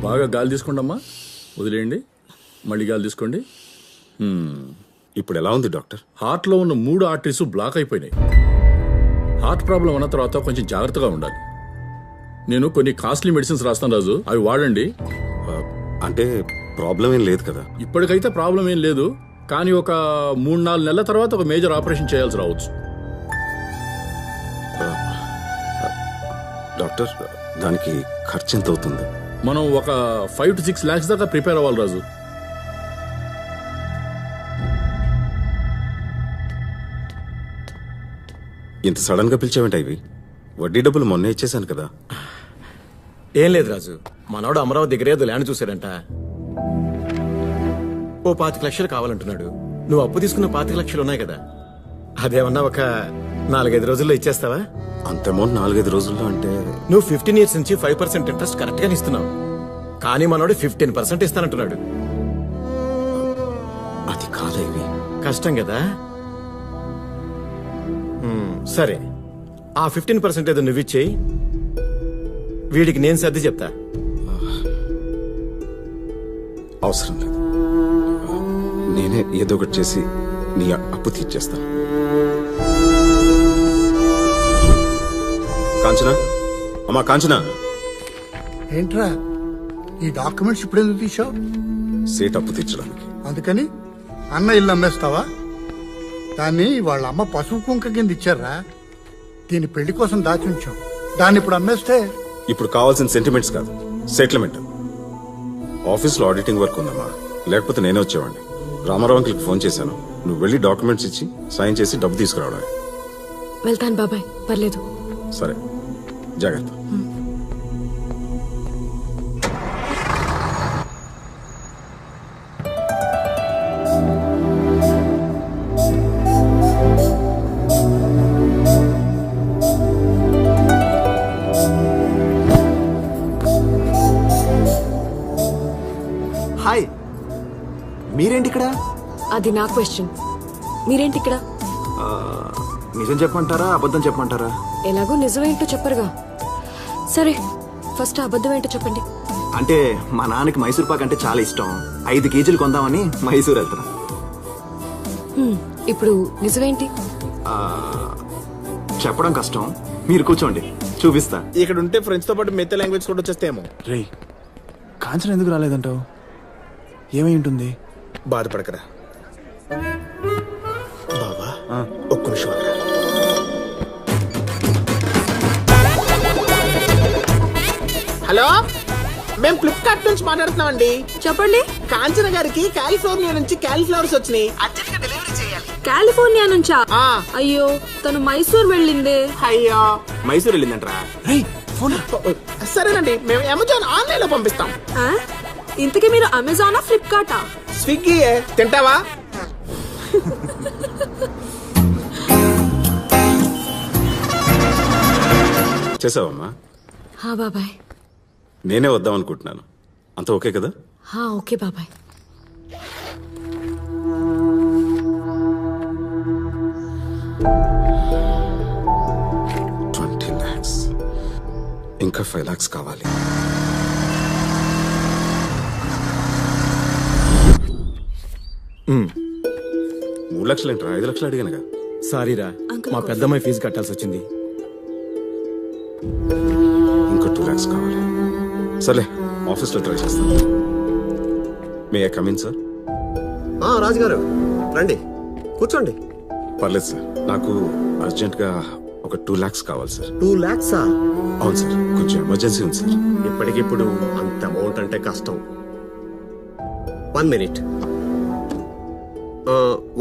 బాగా గాలి తీసుకోండి అమ్మా, వదిలేయండి, మళ్ళీ గాలి తీసుకోండి. ఇప్పుడు ఎలా ఉంది డాక్టర్? హార్ట్లో ఉన్న 3 ఆర్టరీస్ బ్లాక్ అయిపోయినాయి. హార్ట్ ప్రాబ్లం అన్న తర్వాత కొంచెం జాగ్రత్తగా ఉండాలి. నేను కొన్ని కాస్ట్లీ మెడిసిన్స్ రాస్తాను రాజు, అవి వాడండి. అంటే ప్రాబ్లం ఏం లేదు కదా? ఇప్పటికైతే ప్రాబ్లం ఏం లేదు, కానీ ఒక 3-4 నెలల తర్వాత ఒక మేజర్ ఆపరేషన్ చేయాల్సి రావచ్చు. డాక్టర్, దానికి ఖర్చు ఎంత అవుతుంది? మనం ఒక 5 to 6 lakhs దాకా ప్రిపేర్ అవ్వాలి రాజు. ఇంత సడన్ గా పిలిచావేంటి ఇవి? వడ్డీ డబ్బులు మొన్న ఇచ్చేసాను కదా. ఏం లేదు రాజు, మనోడు అమరావతి దగ్గర ఏదో ల్యాండ్ చూశాడంట. ఓ 25 లక్షలు కావాలంటున్నాడు. నువ్వు అప్పు తీసుకున్న 25 లక్షలు ఉన్నాయి కదా, అదేమన్నా ఒక 4-5 రోజుల్లో ఇచ్చేస్తావా? అంత అమౌంట్ 4-5 రోజుల్లో అంటే? నువ్వు 15 years నుంచి 5% ఇంట్రెస్ట్ కరెక్ట్ గానే ఇస్తున్నావు, కానీ మనోడు 15% ఇస్తానంటున్నాడు. అది కాదా ఇవి? కష్టం కదా. సరే, ఆ 15% ఏదో నువ్వు ఇచ్చేయి, వీడికి నేను సర్ది చెప్తా. అవసరం లేదు, నేనే ఏదో ఒకటి చేసి నీ అప్పు తీర్చేస్తాను. కాంచనా, అమ్మా కాంచనా. ఏంట్రా ఈ డాక్యుమెంట్స్ ఇప్పుడు ఎందుకు తీసావు? సేట్ అప్పు తీర్చడానికి. అందుకని అన్న ఇల్లు అమ్మేస్తావా? దాన్ని వాళ్ళ అమ్మ పసుపు కుంక కింద ఇచ్చారా? దీని పెళ్లి కోసం దాచి ఉంచాం, దాన్ని ఇప్పుడు అమ్మేస్తే? ఇప్పుడు కావాల్సిన సెంటిమెంట్స్ కాదు, సెటిల్మెంట్. ఆఫీస్లో ఆడిటింగ్ వర్క్ ఉందమ్మా, లేకపోతే నేనే వచ్చేవాడిని. రామారావు అంకుల్కి ఫోన్ చేశాను, నువ్వు వెళ్ళి డాక్యుమెంట్స్ ఇచ్చి సైన్ చేసి డబ్బు తీసుకురావడం. వెళ్తాను బాబాయ్, పర్లేదు. సరే, జాగ్రత్త. హాయ్, మీరేంటి ఇక్కడ? అది నా క్వశ్చన్, మీరేంటి ఇక్కడ? నిజం చెప్పమంటారా, అబద్ధం చెప్పమంటారా? ఎలాగో నిజమేంటో చెప్పరుగా. సరే, ఫస్ట్ అబద్ధం ఏంటో చెప్పండి. అంటే మా నాన్నకి మైసూర్ పాక్ అంటే చాలా ఇష్టం, 5 కేజీలు కొందామని మైసూర్ వెళ్తున్నా. ఇప్పుడు నిజమేంటి? చెప్పడం కష్టం, మీరు కూర్చోండి చూపిస్తా. ఇక్కడ ఉంటే ఫ్రెంచ్ తో పాటు మిగతా లాంగ్వేజ్ కూడా వచ్చేస్తేమో. రే, కాంచన ఎందుకు రాలేదంటావు? ఏమై ఉంటుంది? బాధపడకరా బాబా, ఒక్క నిమిషం ఆగరా. హలో, మేము ఫ్లిప్కార్ట్ నుంచి మాట్లాడుతున్నామండి. చెప్పండి. కాంచన గారికి కాలిఫోర్నియా నుంచి కాలీఫ్లవర్స్ వచ్చినాయి, అర్జెంట్ గా డెలివరీ చేయాలి. కాలిఫోర్నియా నుంచా? ఆ. అయ్యో, తను మైసూర్ వెళ్ళిందే. అయ్యో, మైసూర్ వెళ్ళిందంటరా? రేయ్, ఫోన్. సరేనండి, మేము అమెజాన్ ఆన్లైన్ లో పంపిస్తాం. ఆ? ఇంతకీ మీరు అమెజానా, ఫ్లిప్కార్టా? స్విగ్గీ తింటావా? చేసావమ్మా? హా బాబాయ్. నేనే వద్దాం అనుకుంటున్నాను, అంత ఓకే కదా? హా ఓకే బాబాయ్. $20 lakhs, ఇంకా 5 lakhs కావాలి. $3 లక్షలు ఏంట్రా, 5 లక్షలు అడిగానుగా. సారీరా, మా పెద్దమ్మాయి ఫీజు కట్టాల్సి వచ్చింది. ఇంకా 2 lakhs కావాలి. సర్లే, ఆఫీస్లో ట్రై చేస్తాను. May I come in sir? రాజుగారు రండి, కూర్చోండి. పర్లేదు సార్, నాకు అర్జెంట్గా ఒక 2 lakhs కావాలి సార్. 2 lakhs? అవును సార్, కొంచెం ఎమర్జెన్సీ ఉంది సార్. ఇప్పటికిప్పుడు అంత అమౌంట్ అంటే కష్టం. 1 minute.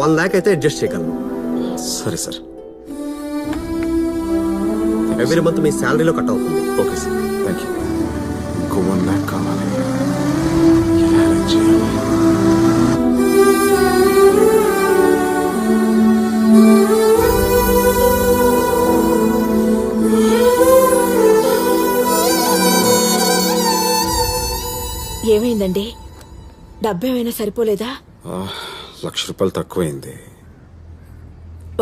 1 lakh అయితే అడ్జస్ట్ చేయగలను. సరే సార్. ఎవ్రీ మంత్ మీ శాలరీలో కట్ అవుతుంది. Okay sir, thank you. ఇంకో 1 lakh కావాలి. ఎలా arrange చేయాలి? ఏమైందండి? డబ్బేమైనా సరిపోలేదా? ₹1,00,000 తక్కువైంది.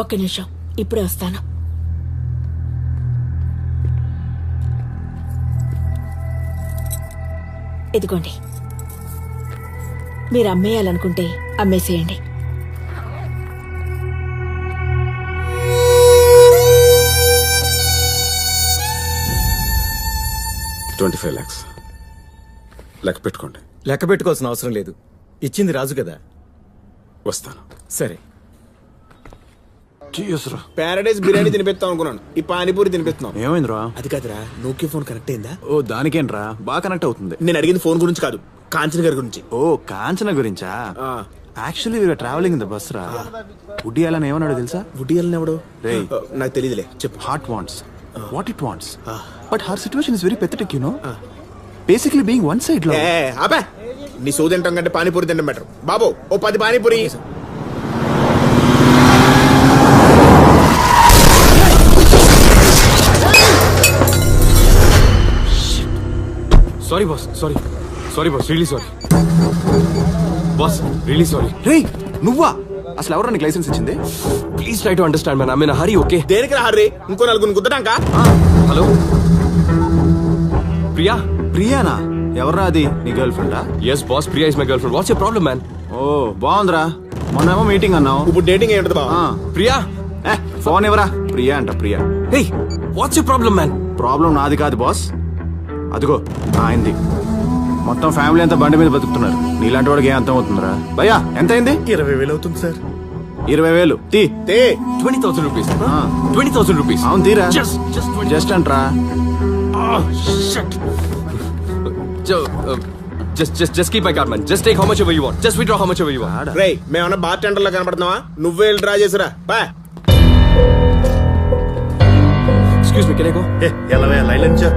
ఒక్క నిమిషం, ఇప్పుడే వస్తాను. ఇదిగోండి, మీరు అమ్మేయాలనుకుంటే అమ్మేసేయండి. $25 lakhs. లెక్క పెట్టుకోండి. లెక్క పెట్టుకోవాల్సిన అవసరం లేదు, ఇచ్చింది రాజు కదా. వస్తాను. సరే. ప్యారడైజ్ బిర్యానీ తినిపిస్తాం అనుకున్నాను, ఈ పానీపూరి తినిపిస్తున్నాం. ఏమైందిరా? అది కాదురా, నోకియా ఫోన్ కనెక్ట్ అయిందా? ఓ దానికేంట్రా, బాగా కనెక్ట్ అవుతుంది. నేను అడిగింది ఫోన్ గురించి కాదు, కాంచన గారి గురించి. ఓ కాంచన గురించా? Actually we're travelling in the bus రా. వుడ్డీ అలన్ ఏమన్నాడు తెలుసా? వుడ్డీ అలన్ ఎవడు? రేయ్, నాకు తెలియదులే, చెప్పు. Heart wants what it wants, but her situation is very pathetic, you know. Basically being one side లో. అబ్బా, నీ సోది తింటాం కంటే పానీపూరి తింటాం బెటర్. బాబు, ఓ 10 panipuri. Sorry boss, sorry boss, really sorry boss, really sorry. రేయ్ నువ్వా? అసలు ఎవరు నీకు లైసెన్స్ ఇచ్చింది? Please try to understand man, I mean hurry. Okay, దేనికి హర్రీ? ఇంకో నలుగురిని గుద్దటాక. హలో ప్రియా. ప్రియానా? ఎవర్రా అది, నీ గర్ల్ ఫ్రెండా? Yes boss, Priya is my girlfriend. What's your problem man? ఓ బాగుందిరా, మొన్నేమో మీటింగ్ అన్నావు, ఇప్పుడు డేటింగ్ ఏంటది బాబా? ప్రియా ఫోన్ ఇవ్వరా. ప్రియా అంట, Priya. Hey, what's your problem man? Problem నాది కాదు బాస్, అదిగో ఆయనది. మొత్తం ఫ్యామిలీ అంతా బండి మీద బతుకుతున్నారు. నీలాంటి వాడికి ఏం అర్థం అవుతుందిరా? భయ్యా ఎంత అయింది? 20,000 అవుతుంది సార్. 20,000 తీ. 20,000 రూపీస్. 20,000 రూపీస్. అవును తీరా. Just జస్ట్ అంట్రా. Just keep my card, man. Just take how much ever you want. Just withdraw how much ever you want. రేయ్, మేమన్నా బార్ టెండర్ లా కనపడుతున్నావా? నువ్వే డ్రా చేసిరా బా. Excuse me, can I go? ఎలా line నుంచి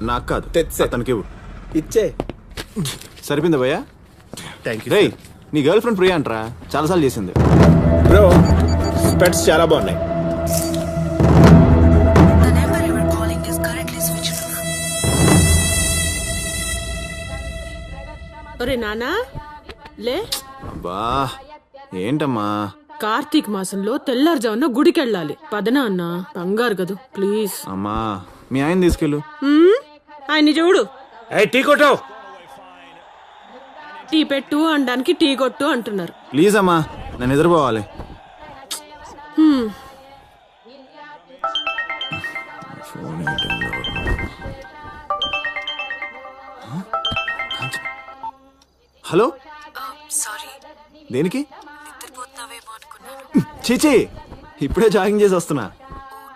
నాకు కాదు, తెచ్చే. అతనికి ఇవ్వు. ఇచ్చే. సరిపోయింది భయ్యా. రేయ్, నీ గర్ల్ ఫ్రెండ్ ప్రియా అంటరా, చాలాసార్లు చేసింది. బ్రో, స్పెట్స్ చాలా బాగున్నాయి. ఒరే నానా లే. అబ్బా ఏంటమ్మా? కార్తీక మాసంలో తెల్లారుజామున గుడికెళ్ళాలి. పదనా అన్న, బంగారు గదు ప్లీజ్. అమ్మా మీ ఆయన తీసుకెళ్ళు. ఆయన్ని చూడు. టీ కొట్టు. టీ పెట్టు అనడానికి టీ కొట్టు అంటున్నారు. ప్లీజ్ అమ్మా, నేను నిద్రపోవాలి. హలో, సారీ, దేనికి? నిద్రపోతున్నావేమో అనుకున్నాను. చీచి, ఇప్పుడే జాగింగ్ చేసి వస్తున్నా.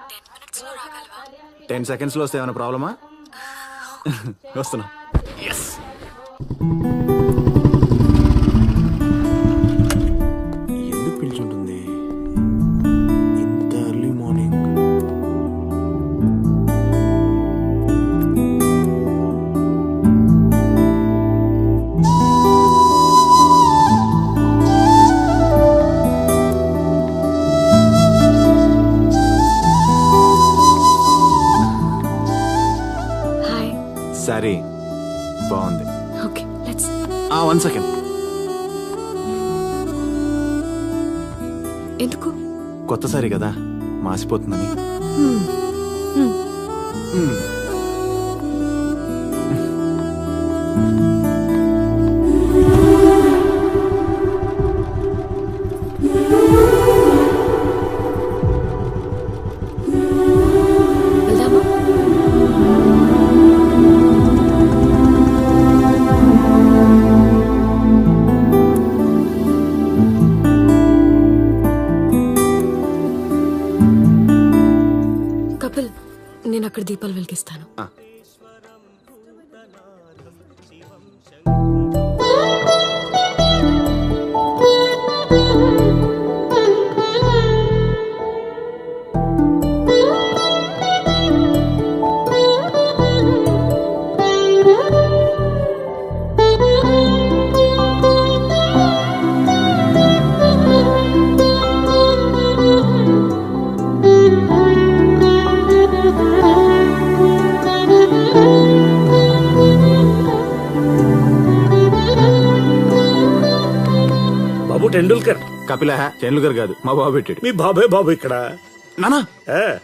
10 minutes లో రాగలవా? 10 seconds లో వస్తే ఏమైనా ప్రాబ్లమా? వస్తున్నా. ఎందుకు పిలుచుంటుంది ఇంత ఎర్లీ మార్నింగ్? హాయ్. సరే, బాగుంది. Okay, let's. 1 second. ఎందుకు? కొత్త సారీ కదా, మాసిపోతుందని. వెళ్దామా? కపిల్, నేను అక్కడ దీపాలు వెలిగిస్తాను. టెండూల్కర్. కపిల టెండూల్కర్ కాదు, మా బాబు పెట్టాడు. మీ బాబే బాబు ఇక్కడ. నానా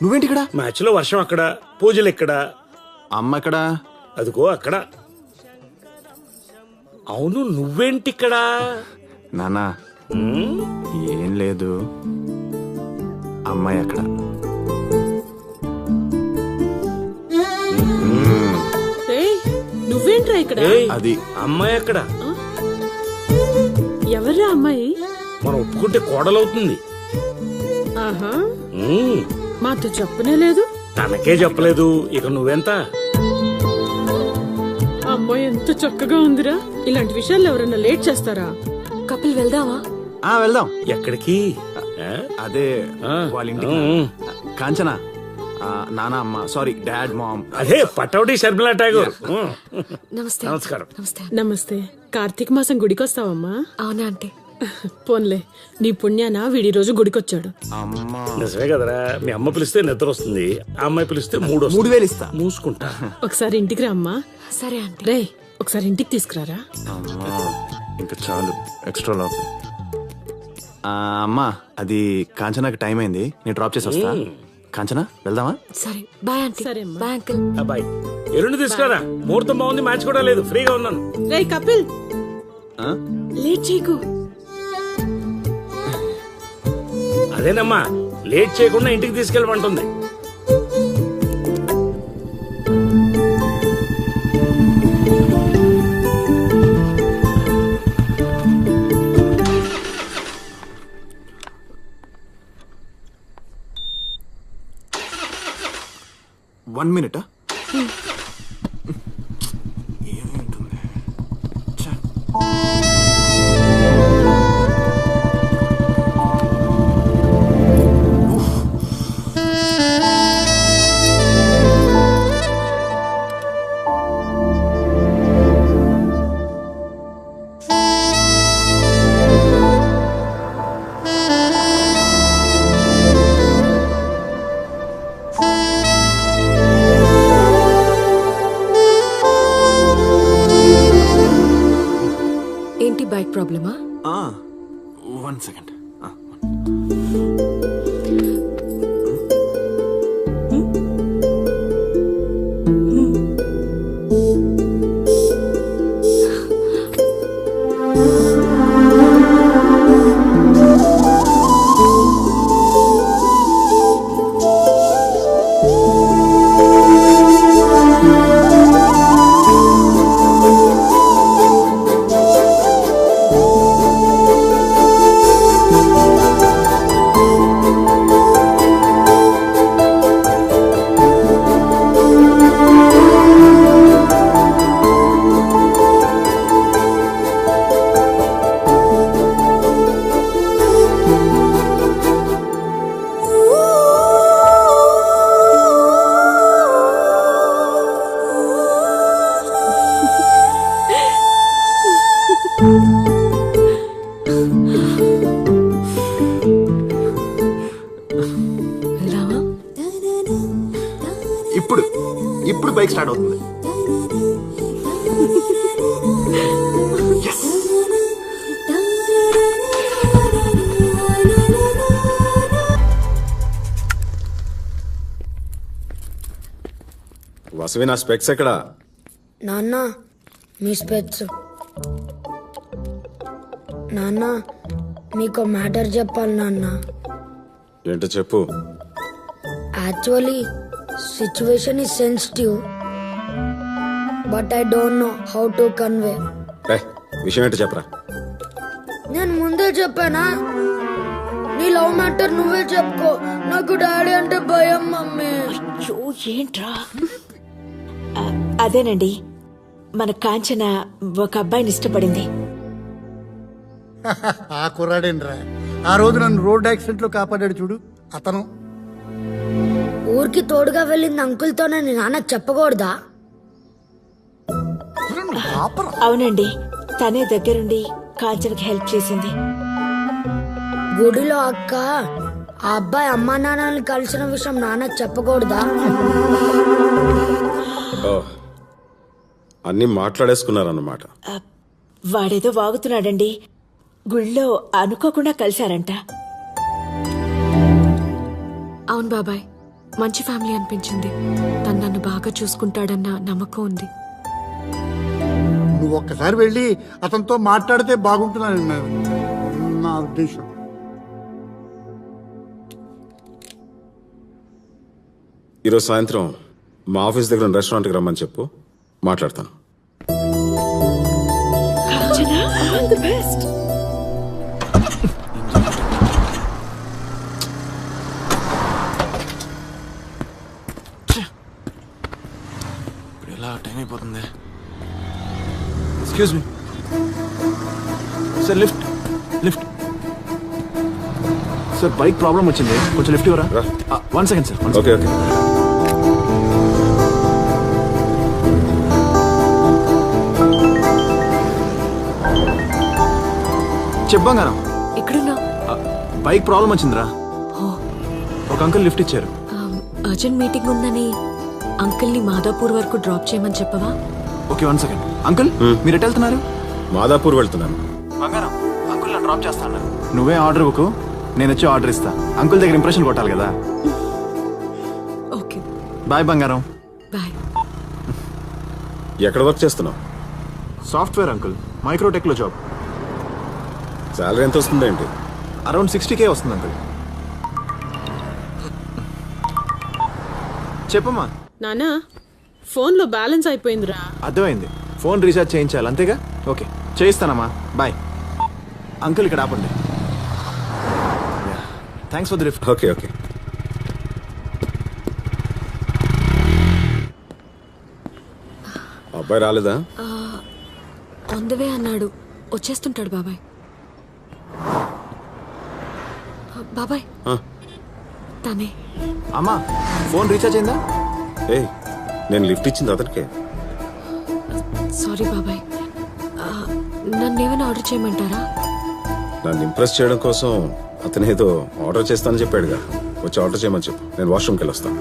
నువ్వేంటి ఇక్కడ? మ్యాచ్ లో వర్షం అక్కడ, పూజలు ఇక్కడ. అమ్మ ఎక్కడ? అదిగో అక్కడ. అవును నువ్వేంటి ఇక్కడ? నానా ఏం లేదు, అమ్మాయి అక్కడ. నువ్వేంట్రా ఇక్కడ? అది అమ్మాయి అక్కడ. ఎవర్రా అమ్మాయి? మనం ఒప్పుకుంటే కోడలవుతుంది. ఆహా, మాతో చెప్పనే లేదు. తనకే చెప్పలేదు, ఇక నువ్వెంత. అమ్మాయి ఎంత చక్కగా ఉందిరా. ఇలాంటి విషయాల్లో ఎవరన్నా లేట్ చేస్తారా? కపిల్ వెళ్దామా? వెళ్దాం. ఎక్కడికి? అదే వాళ్ళ ఇంటికి. కాంచనా, నానా అమ్మ, సారీ డాడ్ మామ్. అదే పటౌడి శర్మిలా ఠాగూర్. నమస్తే. నమస్కారం. నమస్తే. నమస్తే. కార్తీక మాసం గుడికొస్తావమ్మా? అవునా ఆంటీ? పోన్లే, నీ పుణ్యాన వీడి రోజు గుడికొచ్చాడు. నిజమే కదరా, మీ అమ్మ పిలిస్తే నిద్ర వస్తుంది, ఆ అమ్మాయి పిలిస్తే 3,000 ఇస్తా. మూసుకుంటా. ఒకసారి ఇంటికి రా అమ్మా. సరే ఆంటీ. రే, ఒకసారి ఇంటికి తీసుకురారా. ఇంకా చాలు ఎక్స్ట్రా లాప్. అమ్మా, అది కాంచనాకి టైం అయింది, నేను డ్రాప్ చేసి వస్తా. కాంచనా వెళ్దామా? సరే బాయ్ ఆంటీ. సరే అమ్మా. Bye uncle. అబ్బాయి ఎల్లుండి తీసుకురా. ముహూర్తం బాగుంది, మ్యాచ్ కూడా లేదు, ఫ్రీగా ఉన్నాను. రే కపిల్, లేట్ చేయకు. అదేనమ్మా, లేట్ చేయకుండా ఇంటికి తీసుకెళ్ళమంటుంది. One minute. ఏంటి బైక్ ప్రాబ్లమా? 1 సెకండ్. వెళ్దామా? ఇప్పుడు బైక్ స్టార్ట్ అవుతుంది. వాసవి, నా స్పెక్స్ ఎక్కడా? నాన్న మీ స్పెట్స్. నాన్న మీకు మ్యాటర్ చెప్పాలి నాన్న. ఏంటో చెప్పు. Actually situation is sensitive but I don't know how to convey. విషయం ఏంటో చెప్పరా. నేను ముందే చెప్పానా? నీ లవ్ మ్యాటర్ నువ్వే చెప్పుకో, నాకు డాడీ అంటే భయం మమ్మీ. అయ్యో ఏంట్రా? అదేనండి, మన కాంచన ఒక అబ్బాయిని ఇష్టపడింది. ఆ కుర్రాడేంట్రా, ఆ రోజు నన్ను రోడ్ యాక్సిడెంట్ లో కాపాడాడు చూడు, అతను. ఊరికి తోడుగా వెళ్ళింది అంకుల్తోనే నాన్నకు చెప్పకూడదా? అవునండి, తనే దగ్గరుండి కాంచనకి హెల్ప్ చేసింది. గుడిలో అక్క ఆ అబ్బాయి అమ్మా నాన్నని కలిసిన విషయం నాన్నకు చెప్పకూడదా? అన్ని మాట్లాడేసుకున్నారన్నమాట. వాడేదో వాగుతున్నాడండి, గుళ్ళో అనుకోకుండా కలిశారంట. అవును బాబాయ్, మంచి ఫ్యామిలీ అనిపించింది. తను నన్ను బాగా చూసుకుంటాడన్న నమ్మకం ఉంది. నువ్వు ఒక్కసారి వెళ్ళి అతనితో మాట్లాడితే బాగుంటుందని నా ఉద్దేశం. ఈరోజు సాయంత్రం మా ఆఫీస్ దగ్గర ఉన్న రెస్టారెంట్కి రమ్మని చెప్పు, మాట్లాడతాను. All the best. ఇప్పుడు ఎలా టైం అయిపోతుంది. Excuse me sir, lift lift. Sir bike problem వచ్చింది, కొంచెం లిఫ్ట్ ఇవ్వరా? 1 సెకండ్ సార్. Okay okay. చెప్పంగారా, ఎక్కడున్నా? బైక్ ప్రాబ్లం వచ్చిందిరా. ఒక అంకుల్ లిఫ్ట్ ఇచ్చారు. అర్జెంట్ మీటింగ్ ఉందని అంకుల్ని మాదాపూర్ వరకు డ్రాప్ చేయమని చెప్పవా? Okay 1 second. అంకుల్ మీరు ఎటు వెళ్తున్నారు? మాదాపూర్ వెళ్తున్నాను. బంగారం, అంకుల్ నా డ్రాప్ చేస్తాను. నువ్వే ఆర్డర్ ఇవ్వకు, నేను వచ్చి ఆర్డర్ ఇస్తా. అంకుల్ దగ్గర ఇంప్రెషన్ కొట్టాలి కదా. ఓకే బాయ్ బంగారం. బాయ్. ఎక్కడ వర్క్ చేస్తున్నావు? సాఫ్ట్వేర్ అంకుల్, మైక్రోటెక్ లో జాబ్. శాలరీ ఎంత వస్తుందేంటి? అరౌండ్ 60K వస్తుంది అంకుల్. చెప్పమ్మా. నానా, ఫోన్లో బ్యాలెన్స్ అయిపోయిందిరా. అర్థమైంది, ఫోన్ రీఛార్జ్ చేయించాలి అంతేగా. Okay చేయిస్తానమ్మా, bye. అంకుల్ ఇక్కడ ఆపండి. Thanks for the lift. Okay okay. అబ్బాయి రాలేదా? ఆన్ ద వే అన్నాడు, వచ్చేస్తుంటాడు బాబాయ్. బాబాయ్ తనే. అమ్మా ఫోన్ రీఛార్జ్ అయిందా? ఏ నేను లిఫ్ట్ ఇచ్చింది అతనికే. సారీ బాబాయ్, నన్ను ఏమైనా ఆర్డర్ చేయమంటారా? నన్ను ఇంప్రెస్ చేయడం కోసం అతను ఏదో ఆర్డర్ చేస్తానని చెప్పాడుగా. వచ్చి ఆర్డర్ చేయమని చెప్పు, నేను వాష్రూమ్కి వెళ్ళొస్తాను.